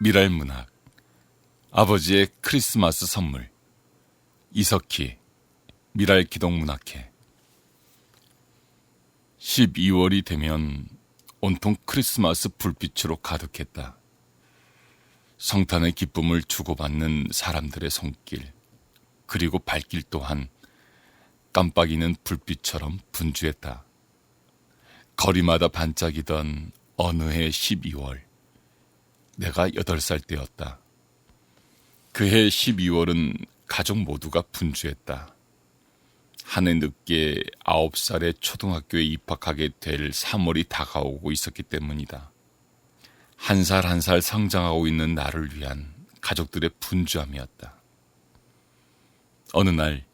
미랄 문학, 아버지의 크리스마스 선물, 이석희, 미랄 기독문학회. 12월이 되면 온통 크리스마스 불빛으로 가득했다. 성탄의 기쁨을 주고받는 사람들의 손길, 그리고 발길 또한 깜빡이는 불빛처럼 분주했다. 거리마다 반짝이던 어느 해 12월, 내가 8살 때였다. 그해 12월은 가족 모두가 분주했다. 한 해 늦게 9살에 초등학교에 입학하게 될 3월이 다가오고 있었기 때문이다. 한 살 한 살 성장하고 있는 나를 위한 가족들의 분주함이었다. 어느 날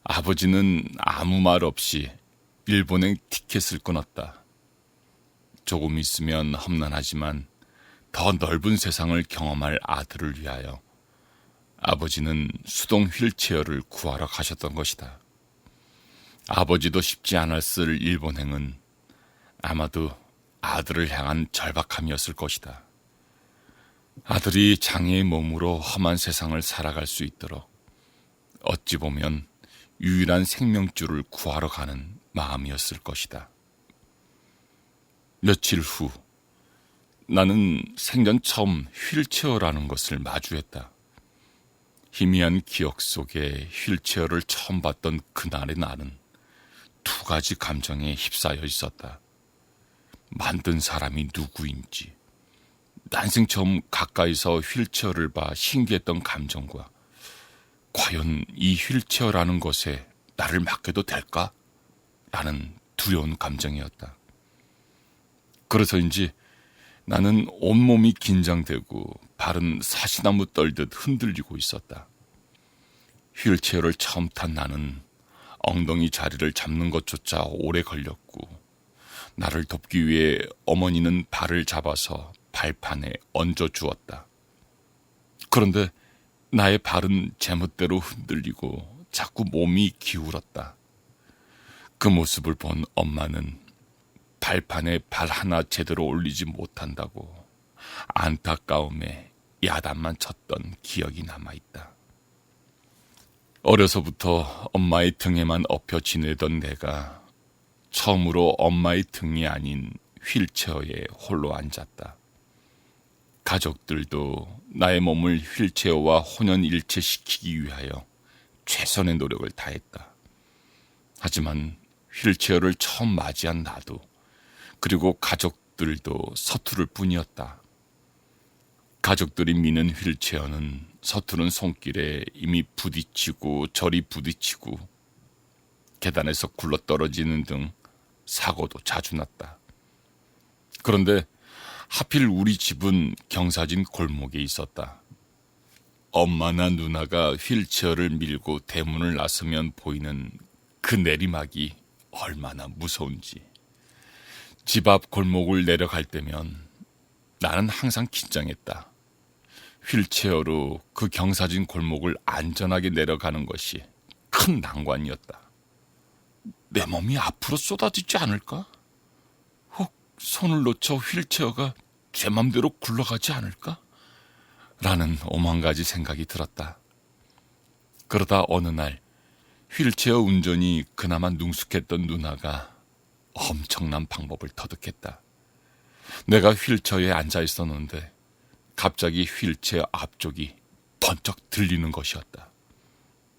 아버지는 아무 말 없이 일본행 티켓을 끊었다. 조금 있으면 험난하지만 더 넓은 세상을 경험할 아들을 위하여 아버지는 수동 휠체어를 구하러 가셨던 것이다. 아버지도 쉽지 않았을 일본행은 아마도 아들을 향한 절박함이었을 것이다. 아들이 장애의 몸으로 험한 세상을 살아갈 수 있도록 어찌 보면 유일한 생명줄을 구하러 가는 마음이었을 것이다. 며칠 후 나는 생전 처음 휠체어라는 것을 마주했다. 희미한 기억 속에 휠체어를 처음 봤던 그날의 나는 두 가지 감정에 휩싸여 있었다. 만든 사람이 누구인지, 난생 처음 가까이서 휠체어를 봐 신기했던 감정과 과연 이 휠체어라는 것에 나를 맡겨도 될까? 라는 두려운 감정이었다. 그래서인지 나는 온몸이 긴장되고 발은 사시나무 떨듯 흔들리고 있었다. 휠체어를 처음 탄 나는 엉덩이 자리를 잡는 것조차 오래 걸렸고 나를 돕기 위해 어머니는 발을 잡아서 발판에 얹어주었다. 그런데 나의 발은 제멋대로 흔들리고 자꾸 몸이 기울었다. 그 모습을 본 엄마는 발판에 발 하나 제대로 올리지 못한다고 안타까움에 야단만 쳤던 기억이 남아있다. 어려서부터 엄마의 등에만 엎여 지내던 내가 처음으로 엄마의 등이 아닌 휠체어에 홀로 앉았다. 가족들도 나의 몸을 휠체어와 혼연일체시키기 위하여 최선의 노력을 다했다. 하지만 휠체어를 처음 맞이한 나도 그리고 가족들도 서투를 뿐이었다. 가족들이 미는 휠체어는 서투른 손길에 이미 부딪히고 저리 부딪히고 계단에서 굴러떨어지는 등 사고도 자주 났다. 그런데 하필 우리 집은 경사진 골목에 있었다. 엄마나 누나가 휠체어를 밀고 대문을 나서면 보이는 그 내리막이 얼마나 무서운지. 집 앞 골목을 내려갈 때면 나는 항상 긴장했다. 휠체어로 그 경사진 골목을 안전하게 내려가는 것이 큰 난관이었다. 내 몸이 앞으로 쏟아지지 않을까? 혹 손을 놓쳐 휠체어가 제 맘대로 굴러가지 않을까? 라는 오만 가지 생각이 들었다. 그러다 어느 날 휠체어 운전이 그나마 능숙했던 누나가 엄청난 방법을 터득했다. 내가 휠체어에 앉아 있었는데 갑자기 휠체어 앞쪽이 번쩍 들리는 것이었다.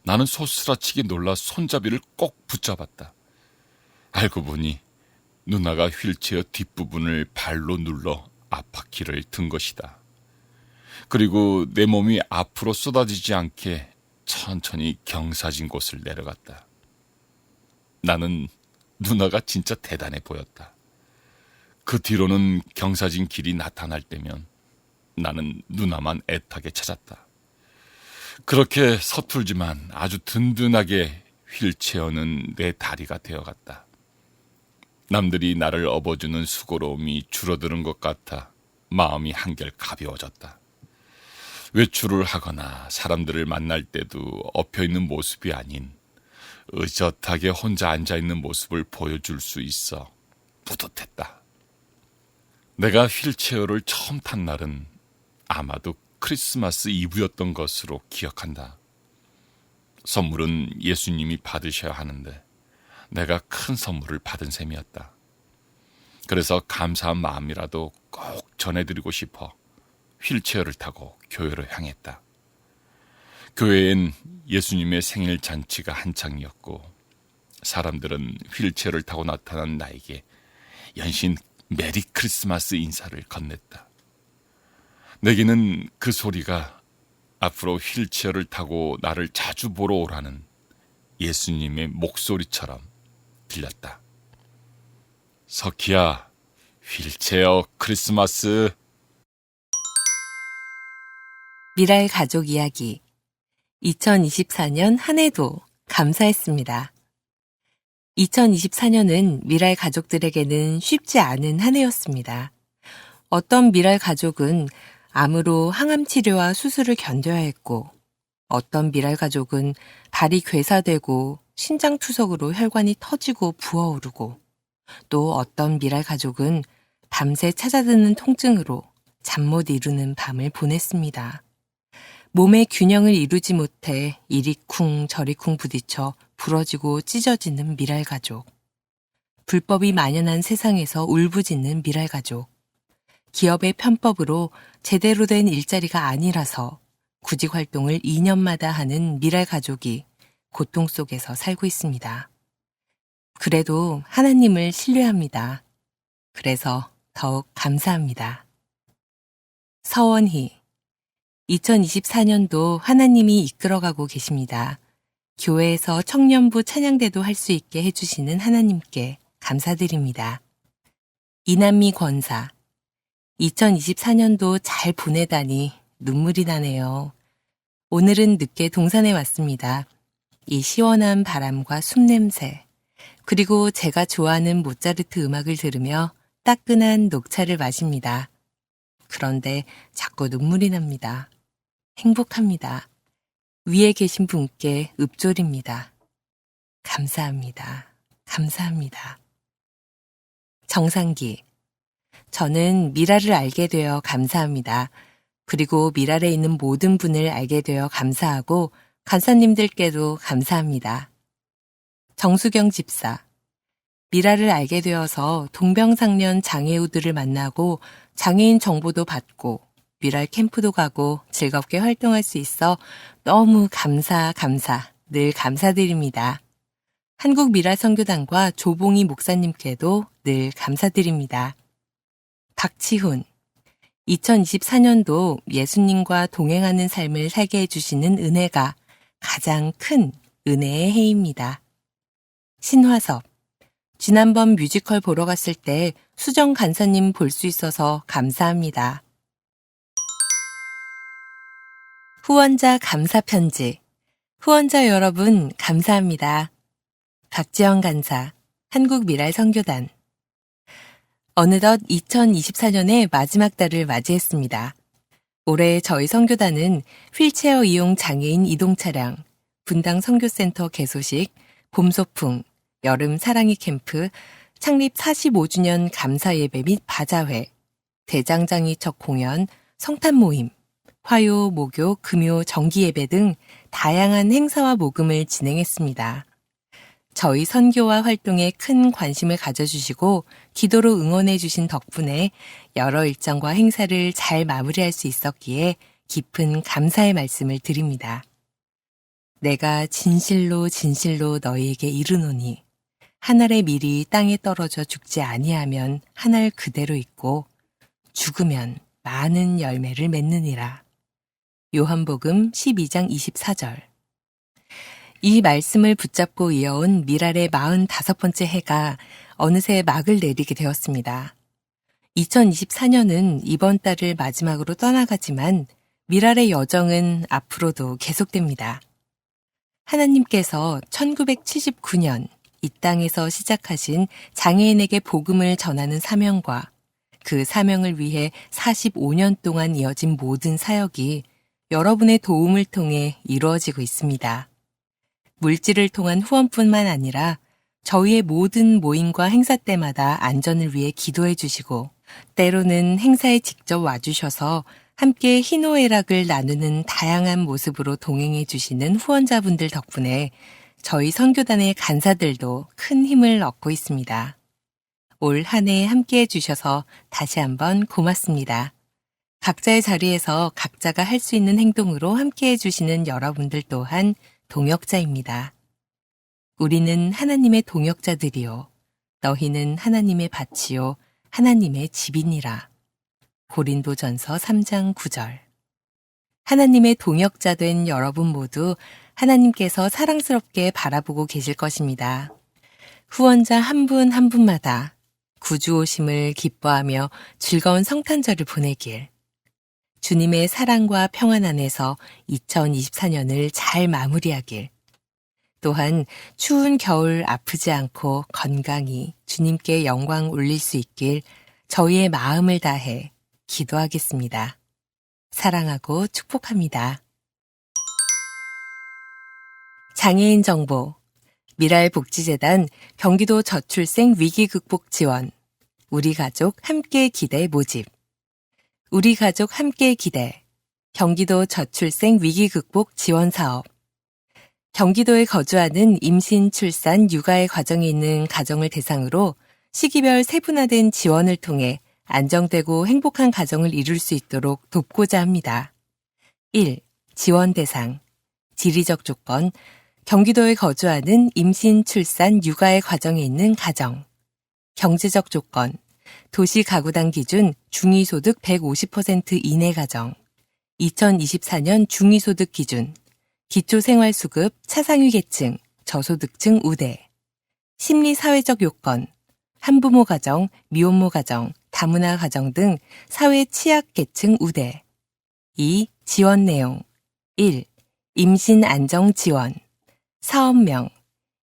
나는 소스라치게 놀라 손잡이를 꼭 붙잡았다. 알고 보니 누나가 휠체어 뒷부분을 발로 눌러 앞바퀴를 든 것이다. 그리고 내 몸이 앞으로 쏟아지지 않게 천천히 경사진 곳을 내려갔다. 나는 누나가 진짜 대단해 보였다. 그 뒤로는 경사진 길이 나타날 때면 나는 누나만 애타게 찾았다. 그렇게 서툴지만 아주 든든하게 휠체어는 내 다리가 되어갔다. 남들이 나를 업어주는 수고로움이 줄어드는 것 같아 마음이 한결 가벼워졌다. 외출을 하거나 사람들을 만날 때도 엎여있는 모습이 아닌 의젓하게 혼자 앉아있는 모습을 보여줄 수 있어 뿌듯했다. 내가 휠체어를 처음 탄 날은 아마도 크리스마스 이브였던 것으로 기억한다. 선물은 예수님이 받으셔야 하는데 내가 큰 선물을 받은 셈이었다. 그래서 감사한 마음이라도 꼭 전해드리고 싶어 휠체어를 타고 교회로 향했다. 교회엔 예수님의 생일 잔치가 한창이었고 사람들은 휠체어를 타고 나타난 나에게 연신 메리 크리스마스 인사를 건넸다. 내게는 그 소리가 앞으로 휠체어를 타고 나를 자주 보러 오라는 예수님의 목소리처럼 들렸다. 석희야, 휠체어 크리스마스. 미라의 가족 이야기 2024년 한 해도 감사했습니다. 2024년은 미라의 가족들에게는 쉽지 않은 한 해였습니다. 어떤 미라의 가족은 암으로 항암 치료와 수술을 견뎌야 했고 어떤 미라의 가족은 발이 괴사되고 신장 투석으로 혈관이 터지고 부어오르고 또 어떤 미라의 가족은 밤새 찾아드는 통증으로 잠 못 이루는 밤을 보냈습니다. 몸의 균형을 이루지 못해 이리 쿵 저리 쿵 부딪혀 부러지고 찢어지는 미랄 가족. 불법이 만연한 세상에서 울부짖는 미랄 가족. 기업의 편법으로 제대로 된 일자리가 아니라서 구직 활동을 2년마다 하는 미랄 가족이 고통 속에서 살고 있습니다. 그래도 하나님을 신뢰합니다. 그래서 더욱 감사합니다. 서원희 2024년도 하나님이 이끌어가고 계십니다. 교회에서 청년부 찬양대도 할 수 있게 해주시는 하나님께 감사드립니다. 이남미 권사 2024년도 잘 보내다니 눈물이 나네요. 오늘은 늦게 동산에 왔습니다. 이 시원한 바람과 숲냄새, 그리고 제가 좋아하는 모차르트 음악을 들으며 따끈한 녹차를 마십니다. 그런데 자꾸 눈물이 납니다. 행복합니다. 위에 계신 분께 읊조립니다. 감사합니다. 감사합니다. 정상기 저는 미라를 알게 되어 감사합니다. 그리고 미라에 있는 모든 분을 알게 되어 감사하고 간사님들께도 감사합니다. 정수경 집사 미라를 알게 되어서 동병상련 장애우들을 만나고 장애인 정보도 받고 미랄 캠프도 가고 즐겁게 활동할 수 있어 너무 감사, 늘 감사드립니다. 한국 미랄 선교단과 조봉희 목사님께도 늘 감사드립니다. 박치훈 2024년도 예수님과 동행하는 삶을 살게 해주시는 은혜가 가장 큰 은혜의 해입니다. 신화섭 지난번 뮤지컬 보러 갔을 때 수정 간사님 볼 수 있어서 감사합니다. 후원자 감사편지 후원자 여러분 감사합니다. 박지영 간사 한국미랄 선교단 어느덧 2024년의 마지막 달을 맞이했습니다. 올해 저희 선교단은 휠체어 이용 장애인 이동차량, 분당 선교센터 개소식, 봄소풍, 여름 사랑이 캠프, 창립 45주년 감사예배 및 바자회, 대장장이척 공연, 성탄 모임, 화요, 목요, 금요, 정기예배 등 다양한 행사와 모금을 진행했습니다. 저희 선교와 활동에 큰 관심을 가져주시고 기도로 응원해 주신 덕분에 여러 일정과 행사를 잘 마무리할 수 있었기에 깊은 감사의 말씀을 드립니다. 내가 진실로 너희에게 이르노니 한 알의 밀이 땅에 떨어져 죽지 아니하면 한 알 그대로 있고 죽으면 많은 열매를 맺느니라. 요한복음 12장 24절 이 말씀을 붙잡고 이어온 미랄의 45번째 해가 어느새 막을 내리게 되었습니다. 2024년은 이번 달을 마지막으로 떠나가지만 미랄의 여정은 앞으로도 계속됩니다. 하나님께서 1979년 이 땅에서 시작하신 장애인에게 복음을 전하는 사명과 그 사명을 위해 45년 동안 이어진 모든 사역이 여러분의 도움을 통해 이루어지고 있습니다. 물질을 통한 후원뿐만 아니라 저희의 모든 모임과 행사 때마다 안전을 위해 기도해 주시고 때로는 행사에 직접 와주셔서 함께 희노애락을 나누는 다양한 모습으로 동행해 주시는 후원자분들 덕분에 저희 선교단의 간사들도 큰 힘을 얻고 있습니다. 올 한 해 함께 해주셔서 다시 한번 고맙습니다. 각자의 자리에서 각자가 할 수 있는 행동으로 함께 해주시는 여러분들 또한 동역자입니다. 우리는 하나님의 동역자들이요. 너희는 하나님의 밭이요. 하나님의 집이니라. 고린도전서 3장 9절. 하나님의 동역자 된 여러분 모두 하나님께서 사랑스럽게 바라보고 계실 것입니다. 후원자 한 분 한 분마다 구주 오심을 기뻐하며 즐거운 성탄절을 보내길. 주님의 사랑과 평안 안에서 2024년을 잘 마무리하길. 또한 추운 겨울 아프지 않고 건강히 주님께 영광 올릴 수 있길 저희의 마음을 다해 기도하겠습니다. 사랑하고 축복합니다. 장애인 정보, 미랄복지재단 경기도 저출생 위기 극복 지원, 우리 가족 함께 기대 모집, 우리 가족 함께 기대, 경기도 저출생 위기 극복 지원 사업, 경기도에 거주하는 임신, 출산, 육아의 과정에 있는 가정을 대상으로 시기별 세분화된 지원을 통해 안정되고 행복한 가정을 이룰 수 있도록 돕고자 합니다. 1. 지원 대상, 지리적 조건, 경기도에 거주하는 임신, 출산, 육아의 과정에 있는 가정. 경제적 조건, 도시 가구당 기준 중위소득 150% 이내 가정. 2024년 중위소득 기준, 기초생활수급, 차상위 계층, 저소득층 우대. 심리사회적 요건, 한부모 가정, 미혼모 가정, 다문화 가정 등 사회 취약 계층 우대. 2. 지원 내용. 1. 임신 안정 지원. 사업명,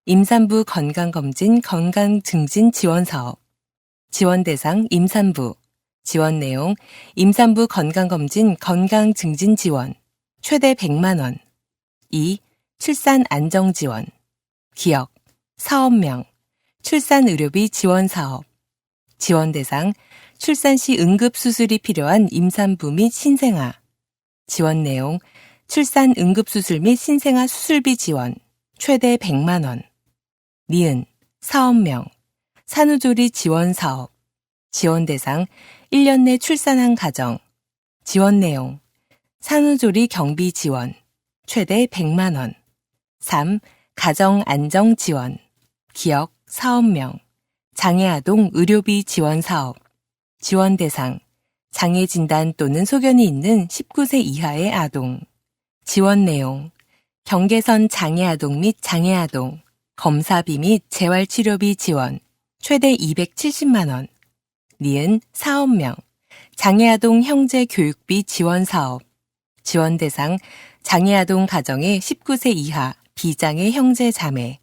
임산부 건강검진 건강증진 지원사업. 지원 대상 임산부. 지원 내용, 임산부 건강검진 건강증진 지원. 최대 100만 원. 2. 출산 안정 지원. 기역, 사업명, 출산의료비 지원사업. 지원 대상, 출산 시 응급수술이 필요한 임산부 및 신생아. 지원 내용, 출산 응급수술 및 신생아 수술비 지원. 최대 100만 원. 니은, 사업명, 산후조리 지원 사업. 지원 대상, 1년 내 출산한 가정. 지원 내용, 산후조리 경비 지원. 최대 100만 원. 3. 가정 안정 지원. 기역, 사업명, 장애아동 의료비 지원 사업. 지원 대상, 장애 진단 또는 소견이 있는 19세 이하의 아동. 지원 내용, 경계선 장애아동 및 장애아동, 검사비 및 재활치료비 지원, 최대 270만 원. 니은, 사업명, 장애아동 형제 교육비 지원 사업. 지원 대상, 장애아동 가정의 19세 이하 비장애 형제 자매.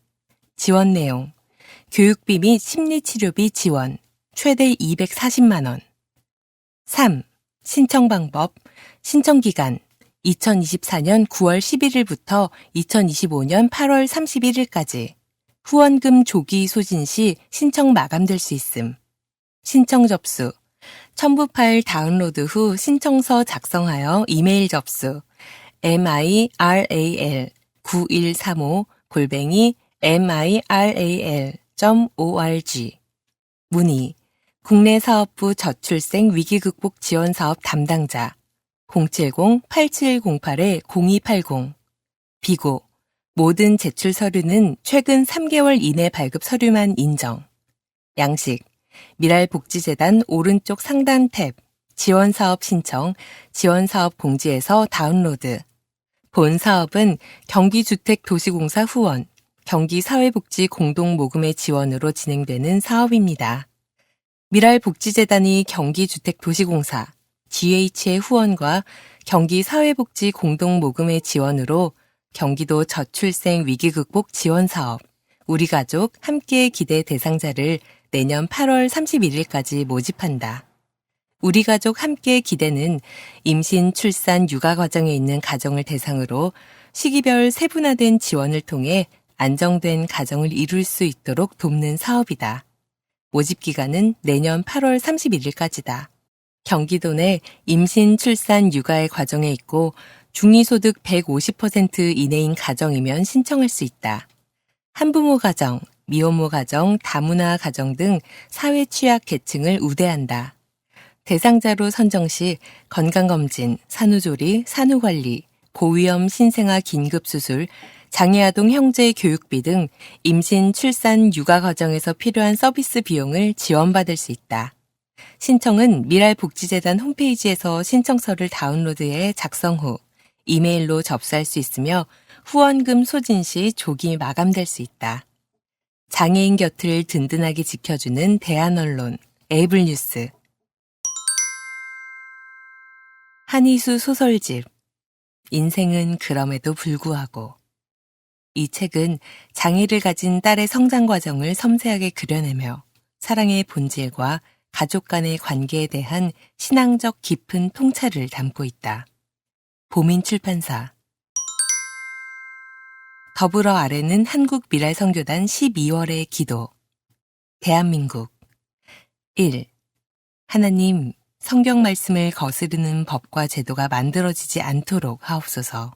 지원 내용, 교육비 및 심리치료비 지원, 최대 240만 원. 3. 신청 방법, 신청 기간, 2024년 9월 11일부터 2025년 8월 31일까지. 후원금 조기 소진 시 신청 마감될 수 있음. 신청 접수, 첨부 파일 다운로드 후 신청서 작성하여 이메일 접수. miral9135@miral.org. 문의, 국내 사업부 저출생 위기극복 지원사업 담당자 070-8708-0280. 비고, 모든 제출 서류는 최근 3개월 이내 발급 서류만 인정. 양식, 미랄복지재단 오른쪽 상단 탭 지원사업 신청, 지원사업 공지에서 다운로드. 본 사업은 경기주택도시공사 후원, 경기사회복지 공동모금의 지원으로 진행되는 사업입니다. 미랄복지재단이 경기주택도시공사, GH의 후원과 경기사회복지 공동모금의 지원으로 경기도 저출생 위기극복 지원사업, 우리가족 함께 기대 대상자를 내년 8월 31일까지 모집한다. 우리가족 함께 기대는 임신, 출산, 육아 과정에 있는 가정을 대상으로 시기별 세분화된 지원을 통해 안정된 가정을 이룰 수 있도록 돕는 사업이다. 모집 기간은 내년 8월 31일까지다. 경기도 내 임신, 출산, 육아의 과정에 있고 중위소득 150% 이내인 가정이면 신청할 수 있다. 한부모 가정, 미혼모 가정, 다문화 가정 등 사회 취약 계층을 우대한다. 대상자로 선정 시 건강검진, 산후조리, 산후관리, 고위험 신생아 긴급수술, 장애아동 형제 교육비 등 임신, 출산, 육아 과정에서 필요한 서비스 비용을 지원받을 수 있다. 신청은 미랄복지재단 홈페이지에서 신청서를 다운로드해 작성 후 이메일로 접수할 수 있으며 후원금 소진 시 조기 마감될 수 있다. 장애인 곁을 든든하게 지켜주는 대한언론, 에이블뉴스. 한희수 소설집, 인생은 그럼에도 불구하고. 이 책은 장애를 가진 딸의 성장 과정을 섬세하게 그려내며 사랑의 본질과 가족 간의 관계에 대한 신앙적 깊은 통찰을 담고 있다. 보민출판사. 더불어 아래는 한국미랄선교단 12월의 기도. 대한민국. 1. 하나님, 성경 말씀을 거스르는 법과 제도가 만들어지지 않도록 하옵소서.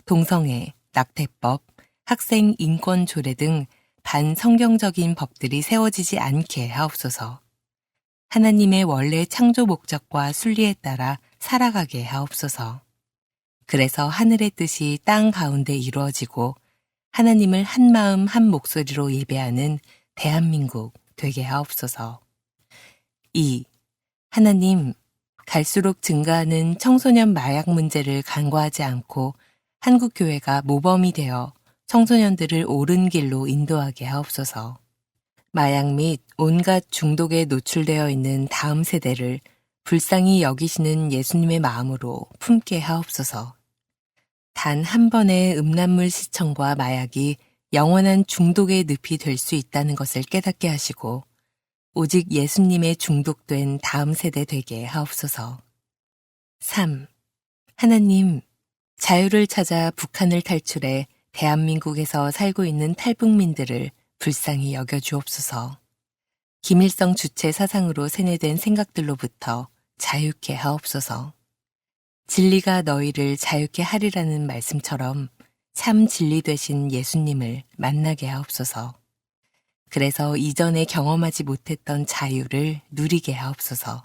동성애, 낙태법, 학생 인권 조례 등 반성경적인 법들이 세워지지 않게 하옵소서. 하나님의 원래 창조 목적과 순리에 따라 살아가게 하옵소서. 그래서 하늘의 뜻이 땅 가운데 이루어지고 하나님을 한 마음 한 목소리로 예배하는 대한민국 되게 하옵소서. 2. 하나님, 갈수록 증가하는 청소년 마약 문제를 간과하지 않고 한국교회가 모범이 되어 청소년들을 옳은 길로 인도하게 하옵소서. 마약 및 온갖 중독에 노출되어 있는 다음 세대를 불쌍히 여기시는 예수님의 마음으로 품게 하옵소서. 단 한 번의 음란물 시청과 마약이 영원한 중독의 늪이 될 수 있다는 것을 깨닫게 하시고 오직 예수님에 중독된 다음 세대 되게 하옵소서. 3. 하나님, 자유를 찾아 북한을 탈출해 대한민국에서 살고 있는 탈북민들을 불쌍히 여겨주옵소서. 김일성 주체 사상으로 세뇌된 생각들로부터 자유케 하옵소서. 진리가 너희를 자유케 하리라는 말씀처럼 참 진리 되신 예수님을 만나게 하옵소서. 그래서 이전에 경험하지 못했던 자유를 누리게 하옵소서.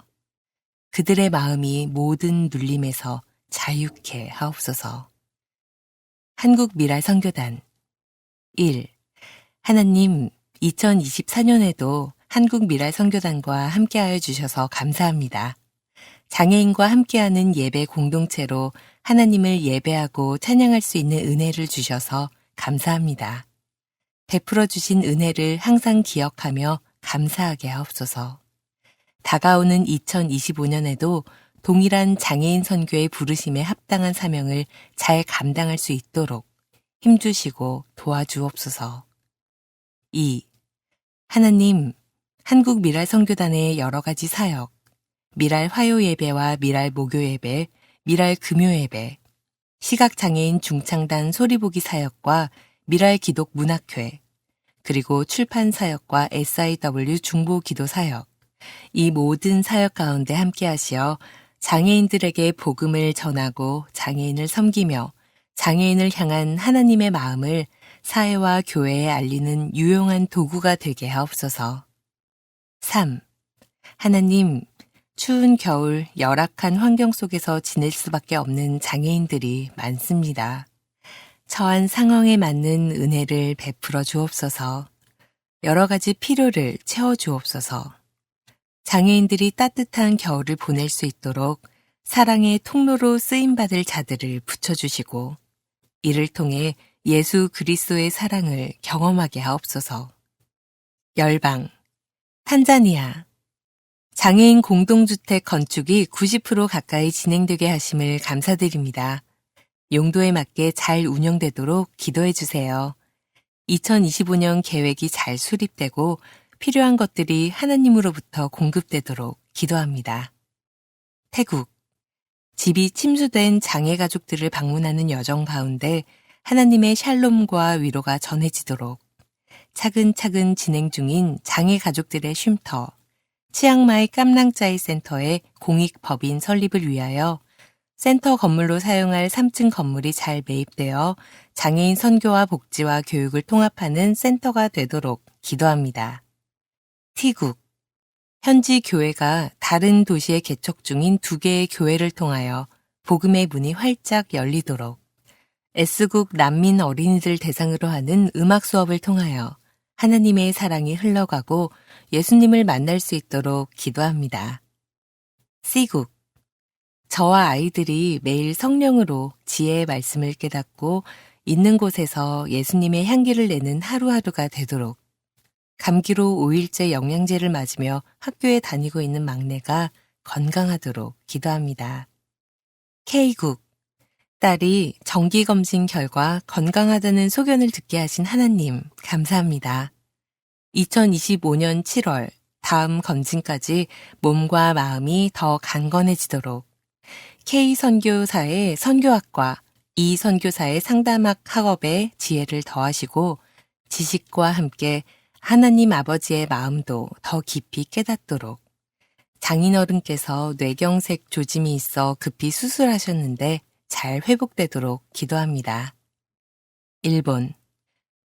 그들의 마음이 모든 눌림에서 자유케 하옵소서. 한국미랄선교단. 1. 하나님, 2024년에도 한국미랄선교단과 함께하여 주셔서 감사합니다. 장애인과 함께하는 예배 공동체로 하나님을 예배하고 찬양할 수 있는 은혜를 주셔서 감사합니다. 베풀어 주신 은혜를 항상 기억하며 감사하게 하옵소서. 다가오는 2025년에도 동일한 장애인 선교의 부르심에 합당한 사명을 잘 감당할 수 있도록 힘주시고 도와주옵소서. 2. 하나님, 한국미랄선교단의 여러 가지 사역, 미랄 화요예배와 미랄 목요예배, 미랄 금요예배, 시각장애인 중창단 소리보기 사역과 미랄 기독 문학회, 그리고 출판 사역과 SIW 중보기도 사역, 이 모든 사역 가운데 함께 하시어 장애인들에게 복음을 전하고 장애인을 섬기며 장애인을 향한 하나님의 마음을 사회와 교회에 알리는 유용한 도구가 되게 하옵소서. 3. 하나님, 추운 겨울 열악한 환경 속에서 지낼 수밖에 없는 장애인들이 많습니다. 처한 상황에 맞는 은혜를 베풀어 주옵소서. 여러 가지 필요를 채워 주옵소서. 장애인들이 따뜻한 겨울을 보낼 수 있도록 사랑의 통로로 쓰임받을 자들을 붙여주시고 이를 통해 예수 그리스도의 사랑을 경험하게 하옵소서. 열방, 탄자니아. 장애인 공동주택 건축이 90% 가까이 진행되게 하심을 감사드립니다. 용도에 맞게 잘 운영되도록 기도해 주세요. 2025년 계획이 잘 수립되고 필요한 것들이 하나님으로부터 공급되도록 기도합니다. 태국. 집이 침수된 장애 가족들을 방문하는 여정 가운데 하나님의 샬롬과 위로가 전해지도록 차근차근 진행 중인 장애 가족들의 쉼터, 치앙마이 깜랑짜이 센터의 공익법인 설립을 위하여 센터 건물로 사용할 3층 건물이 잘 매입되어 장애인 선교와 복지와 교육을 통합하는 센터가 되도록 기도합니다. T국 현지 교회가 다른 도시에 개척 중인 2개의 교회를 통하여 복음의 문이 활짝 열리도록 S국 난민 어린이들 대상으로 하는 음악 수업을 통하여 하나님의 사랑이 흘러가고 예수님을 만날 수 있도록 기도합니다. C국 저와 아이들이 매일 성령으로 지혜의 말씀을 깨닫고 있는 곳에서 예수님의 향기를 내는 하루하루가 되도록 감기로 5일째 영양제를 맞으며 학교에 다니고 있는 막내가 건강하도록 기도합니다. K국 딸이 정기검진 결과 건강하다는 소견을 듣게 하신 하나님 감사합니다. 2025년 7월 다음 검진까지 몸과 마음이 더 강건해지도록 K선교사의 선교학과 E선교사의 상담학 학업에 지혜를 더하시고 지식과 함께 하나님 아버지의 마음도 더 깊이 깨닫도록 장인어른께서 뇌경색 조짐이 있어 급히 수술하셨는데 잘 회복되도록 기도합니다. 1번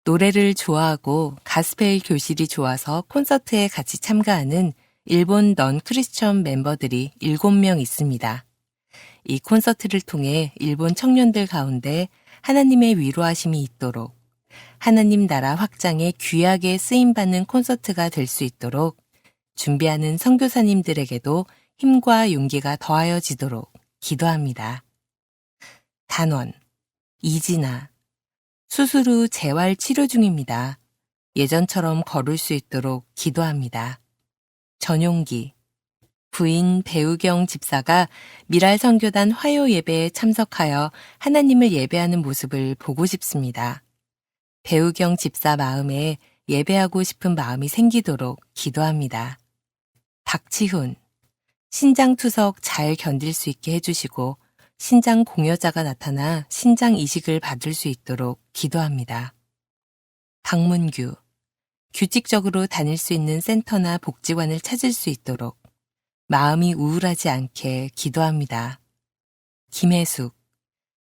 노래를 좋아하고 가스펠 교실이 좋아서 콘서트에 같이 참가하는 일본 넌 크리스천 멤버들이 7명 있습니다. 이 콘서트를 통해 일본 청년들 가운데 하나님의 위로하심이 있도록 하나님 나라 확장에 귀하게 쓰임받는 콘서트가 될 수 있도록 준비하는 선교사님들에게도 힘과 용기가 더하여지도록 기도합니다. 단원 이진아 수술 후 재활 치료 중입니다. 예전처럼 걸을 수 있도록 기도합니다. 전용기 부인 배우경 집사가 미랄 선교단 화요 예배에 참석하여 하나님을 예배하는 모습을 보고 싶습니다. 배우경 집사 마음에 예배하고 싶은 마음이 생기도록 기도합니다. 박치훈 신장투석 잘 견딜 수 있게 해주시고 신장 공여자가 나타나 신장 이식을 받을 수 있도록 기도합니다. 박문규 규칙적으로 다닐 수 있는 센터나 복지관을 찾을 수 있도록 마음이 우울하지 않게 기도합니다. 김혜숙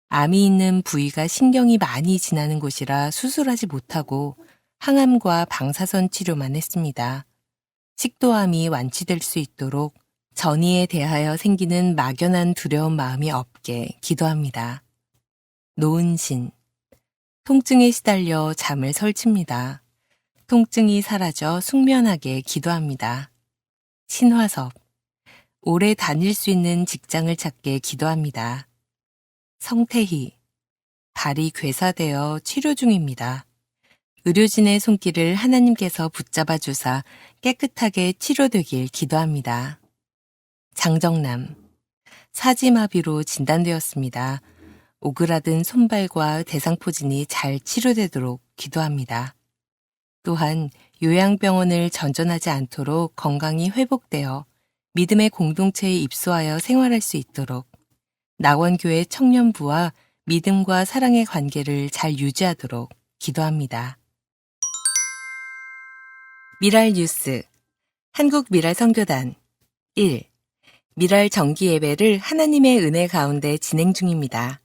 암이 있는 부위가 신경이 많이 지나는 곳이라 수술하지 못하고 항암과 방사선 치료만 했습니다. 식도암이 완치될 수 있도록 전이에 대하여 생기는 막연한 두려운 마음이 없게 기도합니다. 노은신 통증에 시달려 잠을 설칩니다. 통증이 사라져 숙면하게 기도합니다. 신화섭 오래 다닐 수 있는 직장을 찾게 기도합니다. 성태희 발이 괴사되어 치료 중입니다. 의료진의 손길을 하나님께서 붙잡아 주사 깨끗하게 치료되길 기도합니다. 장정남 사지마비로 진단되었습니다. 오그라든 손발과 대상포진이 잘 치료되도록 기도합니다. 또한 요양병원을 전전하지 않도록 건강이 회복되어 믿음의 공동체에 입소하여 생활할 수 있도록 낙원교회 청년부와 믿음과 사랑의 관계를 잘 유지하도록 기도합니다. 미랄 뉴스 한국 미랄 선교단 1. 미랄 정기 예배를 하나님의 은혜 가운데 진행 중입니다.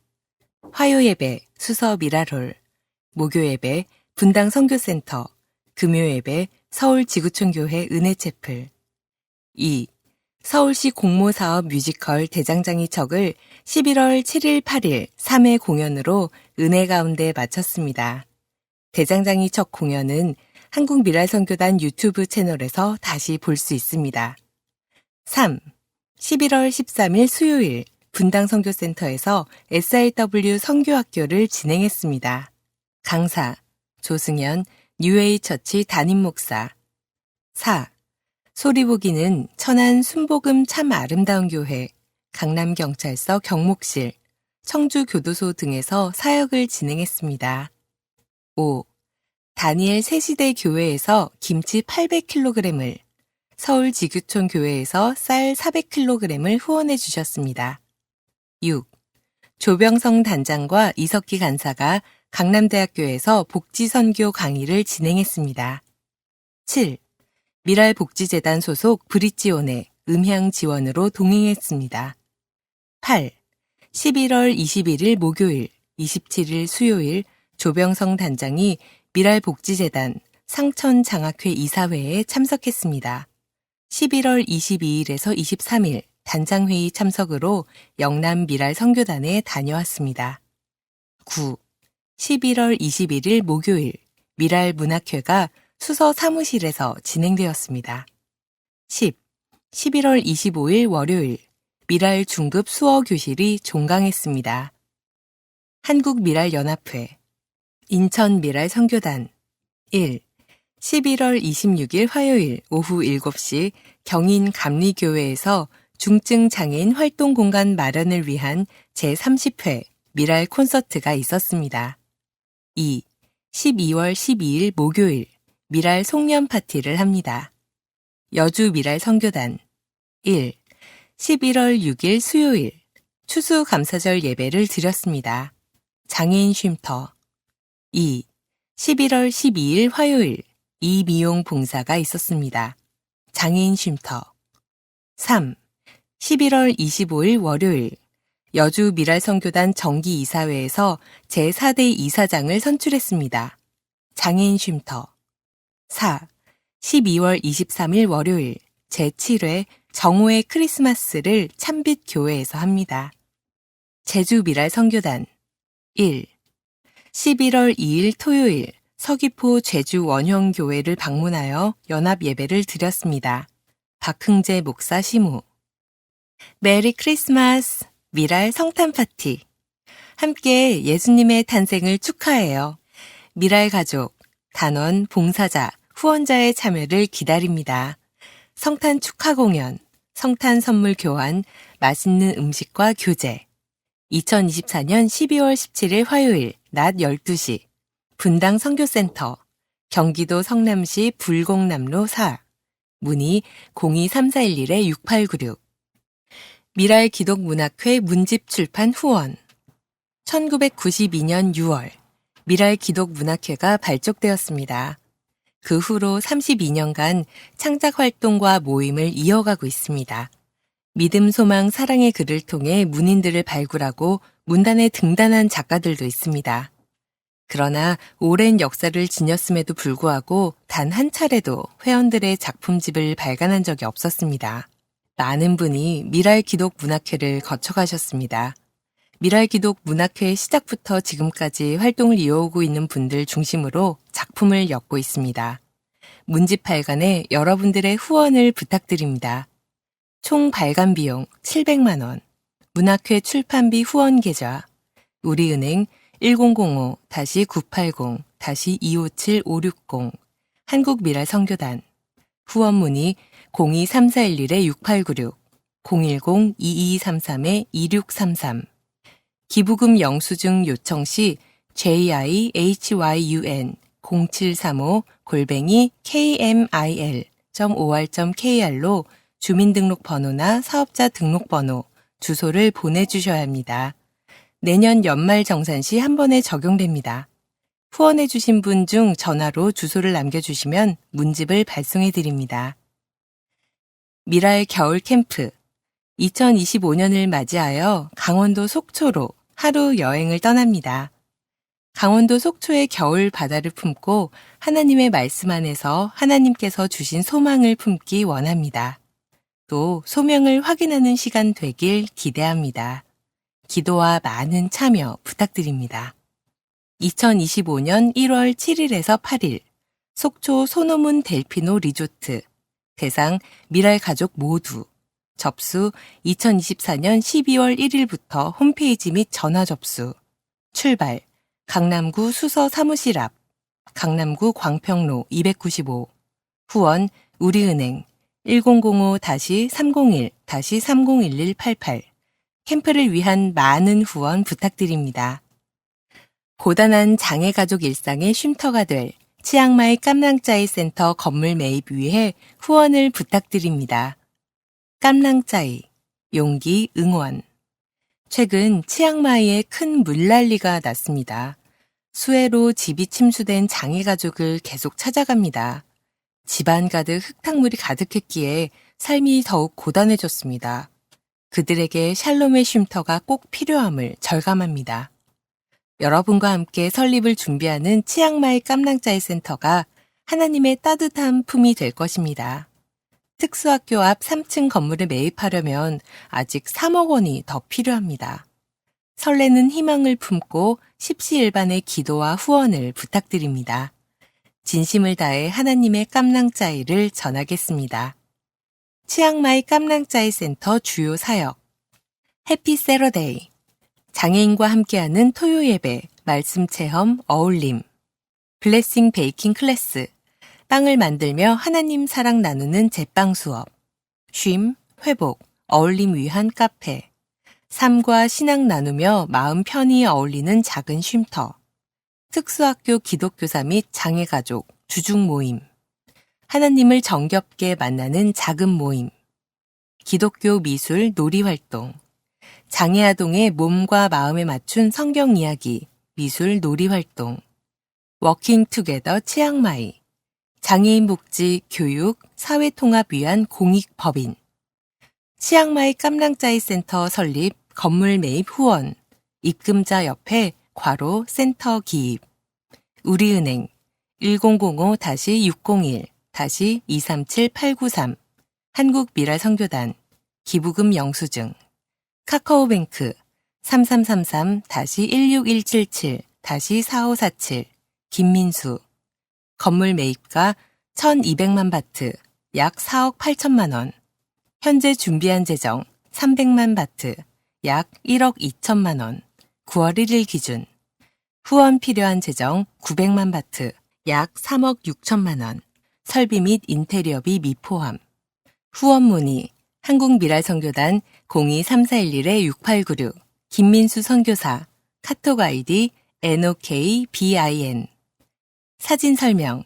화요 예배 수서 미랄홀, 목요 예배 분당 선교센터, 금요 예배 서울 지구촌 교회 은혜채플. 2. 서울시 공모사업 뮤지컬 대장장이 척을 11월 7일 8일 3회 공연으로 은혜 가운데 마쳤습니다. 대장장이 척 공연은 한국 미랄 선교단 유튜브 채널에서 다시 볼 수 있습니다. 3. 11월 13일 수요일 분당 선교센터에서 SIW 선교학교를 진행했습니다. 강사 조승연 뉴에이 처치 담임 목사. 4. 소리보기는 천안 순복음 참 아름다운 교회, 강남경찰서 경목실, 청주교도소 등에서 사역을 진행했습니다. 5. 다니엘 새시대 교회에서 김치 800kg을, 서울 지구촌 교회에서 쌀 400kg을 후원해 주셨습니다. 6. 조병성 단장과 이석기 간사가 강남대학교에서 복지선교 강의를 진행했습니다. 7. 미랄복지재단 소속 브릿지온의 음향 지원으로 동행했습니다. 8. 11월 21일 목요일, 27일 수요일 조병성 단장이 미랄복지재단 상천장학회 이사회에 참석했습니다. 11월 22일에서 23일 단장회의 참석으로 영남 미랄 선교단에 다녀왔습니다. 9. 11월 21일 목요일 미랄 문학회가 수서 사무실에서 진행되었습니다. 10. 11월 25일 월요일 미랄 중급 수어 교실이 종강했습니다. 한국미랄연합회 인천 미랄 선교단 1. 11월 26일 화요일 오후 7시 경인 감리교회에서 중증 장애인 활동 공간 마련을 위한 제30회 미랄 콘서트가 있었습니다. 2. 12월 12일 목요일 미랄 송년 파티를 합니다. 여주 미랄 선교단 1. 11월 6일 수요일 추수감사절 예배를 드렸습니다. 장애인 쉼터 2. 11월 12일 화요일 이미용 봉사가 있었습니다. 장애인 쉼터 3. 11월 25일 월요일 여주 미랄선교단 정기이사회에서 제4대 이사장을 선출했습니다. 장애인 쉼터 4. 12월 23일 월요일 제7회 정오의 크리스마스를 참빛교회에서 합니다. 제주 미랄 선교단 1. 11월 2일 토요일 서귀포 제주 원형교회를 방문하여 연합 예배를 드렸습니다. 박흥재 목사 시무 메리 크리스마스 미랄 성탄 파티 함께 예수님의 탄생을 축하해요. 미랄 가족, 단원, 봉사자, 후원자의 참여를 기다립니다. 성탄 축하 공연, 성탄 선물 교환, 맛있는 음식과 교제 2024년 12월 17일 화요일 낮 12시 분당 선교센터 경기도 성남시 불곡남로 4 문의 023411-6896 미랄 기독문학회 문집 출판 후원 1992년 6월 미랄 기독문학회가 발족되었습니다. 그 후로 32년간 창작 활동과 모임을 이어가고 있습니다. 믿음, 소망, 사랑의 글을 통해 문인들을 발굴하고 문단에 등단한 작가들도 있습니다. 그러나 오랜 역사를 지녔음에도 불구하고 단 한 차례도 회원들의 작품집을 발간한 적이 없었습니다. 많은 분이 미랄 기독문학회를 거쳐가셨습니다. 미랄 기독문학회 시작부터 지금까지 활동을 이어오고 있는 분들 중심으로 작품을 엮고 있습니다. 문집 발간에 여러분들의 후원을 부탁드립니다. 총 발간 비용 700만 원, 문학회 출판비 후원 계좌, 우리은행 1005-980-257560 한국미랄 선교단 후원 문의 023411-6896 010-2233-2633 기부금 영수증 요청 시 jihyun0735-kmil.or.kr로 주민등록번호나 사업자 등록번호, 주소를 보내주셔야 합니다. 내년 연말 정산 시 한 번에 적용됩니다. 후원해주신 분 중 전화로 주소를 남겨주시면 문집을 발송해드립니다. 미랄 겨울 캠프 2025년을 맞이하여 강원도 속초로 하루 여행을 떠납니다. 강원도 속초의 겨울 바다를 품고 하나님의 말씀 안에서 하나님께서 주신 소망을 품기 원합니다. 또 소명을 확인하는 시간 되길 기대합니다. 기도와 많은 참여 부탁드립니다. 2025년 1월 7일에서 8일 속초 소노문 델피노 리조트 대상 미랄 가족 모두 접수 2024년 12월 1일부터 홈페이지 및 전화 접수 출발 강남구 수서 사무실 앞 강남구 광평로 295 후원 우리은행 1005-301-301188 캠프를 위한 많은 후원 부탁드립니다. 고단한 장애가족 일상의 쉼터가 될 치앙마이 깜랑짜이 센터 건물 매입 위해 후원을 부탁드립니다. 깜랑짜이, 용기, 응원. 최근 치앙마이에 큰 물난리가 났습니다. 수해로 집이 침수된 장애가족을 계속 찾아갑니다. 집안 가득 흙탕물이 가득했기에 삶이 더욱 고단해졌습니다. 그들에게 샬롬의 쉼터가 꼭 필요함을 절감합니다. 여러분과 함께 설립을 준비하는 치앙마이 깜랑짜이 센터가 하나님의 따뜻한 품이 될 것입니다. 특수학교 앞 3층 건물에 매입하려면 아직 3억 원이 더 필요합니다. 설레는 희망을 품고 십시일반의 기도와 후원을 부탁드립니다. 진심을 다해 하나님의 깜랑짜이를 전하겠습니다. 치앙마이 깜랑짜이 센터 주요 사역 해피 세러데이 장애인과 함께하는 토요 예배, 말씀 체험, 어울림 블레싱 베이킹 클래스 빵을 만들며 하나님 사랑 나누는 제빵 수업 쉼, 회복, 어울림 위한 카페 삶과 신앙 나누며 마음 편히 어울리는 작은 쉼터 특수학교 기독교사 및 장애가족, 주중 모임 하나님을 정겹게 만나는 작은 모임 기독교 미술 놀이활동 장애아동의 몸과 마음에 맞춘 성경 이야기, 미술 놀이활동 워킹 투게더 치앙마이 장애인 복지, 교육, 사회통합 위한 공익법인 치앙마이 깜랑짜이 센터 설립, 건물 매입 후원, 입금자 협회 괄호 센터 기입 우리은행 1005-601-237893 한국미랄선교단 기부금 영수증 카카오뱅크 3333-16177-4547 김민수 건물 매입가 1200만 바트 약 4억 8천만 원 현재 준비한 재정 300만 바트 약 1억 2천만 원 9월 1일 기준 후원 필요한 재정 900만 바트 약 3억 6천만 원 설비 및 인테리어비 미포함 후원 문의 한국미랄선교단 023411-6896 김민수 선교사 카톡 아이디 NOKBIN 사진 설명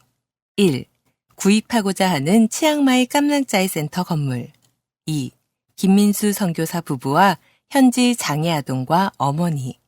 1. 구입하고자 하는 치앙마이 깜랑짜이 센터 건물 2. 김민수 선교사 부부와 현지 장애아동과 어머니